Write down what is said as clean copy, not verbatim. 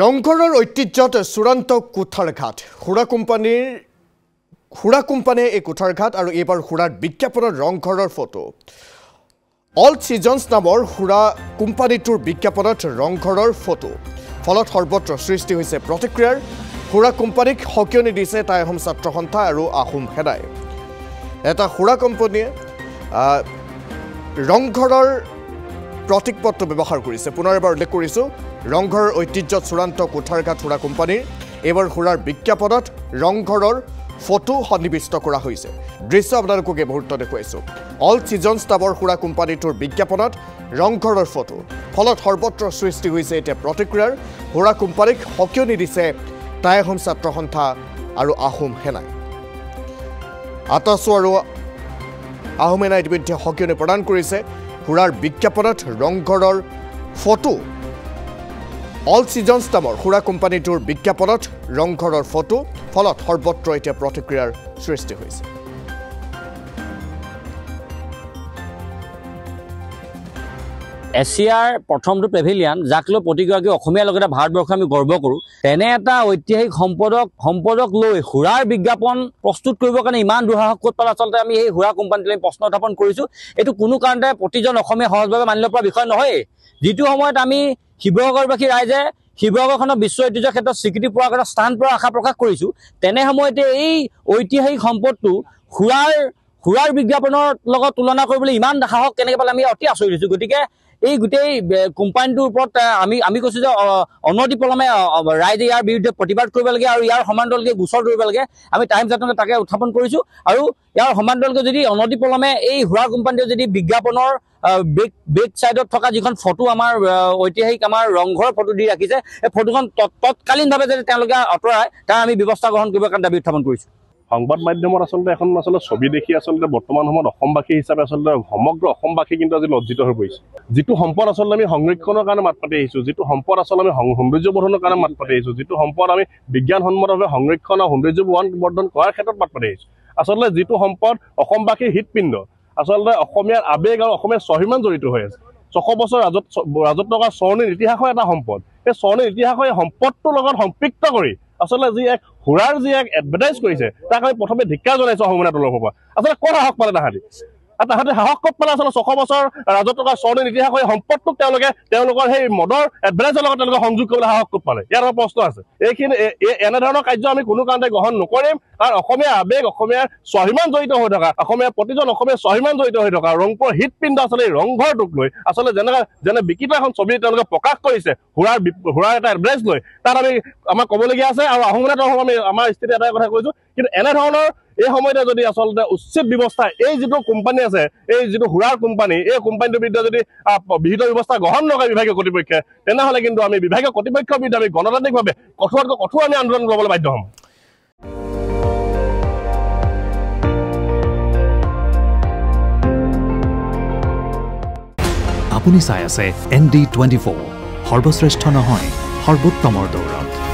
ৰংঘৰৰ ঐতিহ্যত চূড়ান্ত কোঠাৰঘাট হুৰা কোম্পানীয়ে এই কোঠাৰঘাট আৰু এইবাৰ হুৰাৰ বিজ্ঞাপনৰ ৰংঘৰৰ ফটো অল সিজনছ নামৰ হুৰা কোম্পানীটোৰ বিজ্ঞাপনত ৰংঘৰৰ ফটো ফলত সৰ্বত্ৰ সৃষ্টি হৈছে প্ৰতিক্ৰিয়াৰ হুৰা কোম্পানীক হকিয়নি দিছে টাই আহোম ছাত্ৰ সন্থা আৰু আহোম সেনাই এটা হুৰা কোম্পানীয়ে ৰংঘৰৰ প্ৰতীকপত্ৰ ব্যৱহাৰ কৰিছে পুনৰ এবাৰ উল্লেখ কৰিছো ৰংঘৰৰ ঐতিহ্যত চূড়ান্ত কোঠাৰঘাট হুৰা কোম্পানীৰ এবাৰ হুৰাৰ বিজ্ঞাপনত ৰংঘৰৰ ফটো সন্নিবিষ্ট কৰা হৈছে দৃশ্য আপোনালোকক এই মুহূৰ্তত দেখুৱাইছো অল সিজনছ নামৰ হুৰা কোম্পানীটোৰ বিজ্ঞাপনত ৰংঘৰৰ ফটো ফলত সৰ্বত্ৰ সৃষ্টি হৈছে এটা প্ৰতিক্ৰিয়াৰ হুৰা কোম্পানীক হকিয়নি দিছে টাই আহোম ছাত্ৰ সন্থা আৰু আহোম সেনাই আটাছো আৰু আহোম সেনাই ইতিমধ্যে হকিয়নি প্ৰদান কৰিছে হুৰাৰ বিজ্ঞাপনত ৰংঘৰৰ ফটো অল সিজনছ নামৰ হুৰা কোম্পানীটোৰ বিজ্ঞাপনত ৰংঘৰৰ ফটো ফলত সৰ্বত্ৰ এতিয়া প্ৰতিক্ৰিয়াৰ সৃষ্টি হৈছে এছিয়াৰ প্ৰথমটো পেভিলিয়ন যাক লৈ প্ৰতিগৰাকী অসমীয়াৰ লগতে ভাৰতবৰ্ষ আমি গৰ্ব কৰোঁ তেনে এটা ঐতিহাসিক সম্পদক লৈ হুৰাৰ বিজ্ঞাপন প্ৰস্তুত কৰিবৰ কাৰণে ইমান দুঃসাহস ক'ত পালে আচলতে আমি এই হুৰা কোম্পানীটোলৈ প্ৰশ্ন উত্থাপন কৰিছোঁ এইটো কোনো কাৰণতে প্ৰতিজন অসমীয়া সহজভাৱে মানি ল'ব পৰা বিষয় নহয় যিটো সময়ত আমি শিৱসাগৰবাসী ৰাইজে শিৱসাগৰখনৰ বিশ্ব ঐতিহ্যৰ ক্ষেত্ৰত স্বীকৃতি পোৱাৰ এটা স্থান পোৱাৰ আশা প্ৰকাশ কৰিছোঁ তেনে সময়তে এই ঐতিহাসিক সম্পদটো হুৰাৰ বিজ্ঞাপনৰ লগত তুলনা কৰিবলৈ ইমান সাহস কেনেকৈ পালে আমি অতি আচৰিত হৈছোঁ গতিকে এই গোটেই কোম্পানীটোৰ ওপৰত আমি কৈছোঁ যে অনতি পলমে ৰাইজে ইয়াৰ বিৰুদ্ধে প্ৰতিবাদ কৰিব লাগে আৰু ইয়াৰ সমান্তৰালকৈ গোচৰ ধৰিব লাগে আমি টাইমছ জানকে তাকে উত্থাপন কৰিছোঁ আৰু ইয়াৰ সমান্তৰালকৈ যদি অনতি পলমে এই হুৰা কোম্পানীটোৱে যদি বিজ্ঞাপনৰ বেক চাইডত থকা যিখন ফটো আমাৰ ঐতিহাসিক আমাৰ ৰংঘৰ ফটো দি ৰাখিছে এই ফটোখন তৎকালীনভাৱে যদি তেওঁলোকে আঁতৰাই তাৰ আমি ব্যৱস্থা গ্ৰহণ কৰিবৰ কাৰণে দাবী উত্থাপন কৰিছোঁ সংবাদ মাধ্যমত আচলতে এখন ছবি দেখি আচলতে বৰ্তমান সময়ত অসমবাসী হিচাপে আচলতে সমগ্ৰ অসমবাসী কিন্তু আজি লজ্জিত হৈ পৰিছে যিটো সম্পদ আচলতে আমি সংৰক্ষণৰ কাৰণে মাত পাতি আহিছোঁ যিটো সম্পদ আচলতে আমি সৌন্দৰ্যবৰ্ধনৰ কাৰণে মাত পাতি আহিছোঁ যিটো সম্পদ আমি বিজ্ঞানসন্মতভাৱে সংৰক্ষণ আৰু সৌন্দৰ্যবৰ্ধন কৰাৰ ক্ষেত্ৰত মাত পাতি আহিছোঁ আচলতে যিটো সম্পদ অসমবাসীৰ হৃদপিণ্ড আচলতে অসমীয়াৰ আৱেগ আৰু অসমীয়াৰ স্বাভিমান জড়িত হৈ আছে 600 বছৰ ৰাজত্ব কৰা স্বৰ্ণীল ইতিহাসৰ এটা সম্পদ এই স্বৰ্ণীল ইতিহাসৰ এই সম্পদটোৰ লগত সম্পৃক্ত কৰি আচলতে যি এক হুৰাৰ যি এক এডভাৰটাইজ কৰিছে তাক আমি প্ৰথমে ধিক্কাৰ জনাইছোঁ অসমীয়া তৰফৰ পৰা আচলতে ক'ত সাহস পালে তাহাঁতি সাহস ক'ত পালে আচলতে 600 বছৰ ৰাজত্ব কৰা স্বৰ্ণীল ইতিহাসৰ এই সম্পদটোক তেওঁলোকৰ সেই মদৰ এডভাৰটাইজৰ লগত তেওঁলোকে সংযোগ কৰিবলৈ সাহস ক'ত পালে ইয়াৰ এটা প্ৰশ্ন আছে এইখিনি এনেধৰণৰ কাৰ্য আমি কোনো কাৰণতে গ্ৰহণ নকৰিম কাৰণ অসমীয়া আৱেগ অসমীয়াৰ স্বাভিমান জড়িত হৈ থকা প্ৰতিজন অসমীয়া স্বাভিমান জড়িত হৈ থকা ৰংপুৰৰ হৃদপিণ্ড আচলতে এই ৰংঘৰটোক লৈ আচলতে যেনে বিকৃত এখন ছবি তেওঁলোকে প্ৰকাশ কৰিছে হুৰাৰ এটা এডভাৰটাইজ লৈ তাত আমাক ক'বলগীয়া আছে আৰু আহোম তৰফৰ আমি আমাৰ স্থিতি এটাই কথা কৈছোঁ কিন্তু এনেধৰণৰ এই সময়তে যদি আচলতে উচিত ব্যৱস্থা এই যিটো কোম্পানী আছে এই যিটো হুৰাৰ কোম্পানী এই কোম্পানীটোৰ বিৰুদ্ধে যদি বিহিত ব্যৱস্থা গ্ৰহণ নকৰে বিভাগীয় কৰ্তৃপক্ষে তেনেহ'লে কিন্তু আমি বিভাগীয় কৰ্তৃপক্ষৰ বিৰুদ্ধে আমি গণতান্ত্ৰিকভাৱে কঠোৰ আমি আন্দোলন কৰিবলৈ বাধ্য হ'ম আপুনি চাই আছে ND24 সৰ্বশ্ৰেষ্ঠ নহয় সৰ্বোত্তমৰ দৌৰত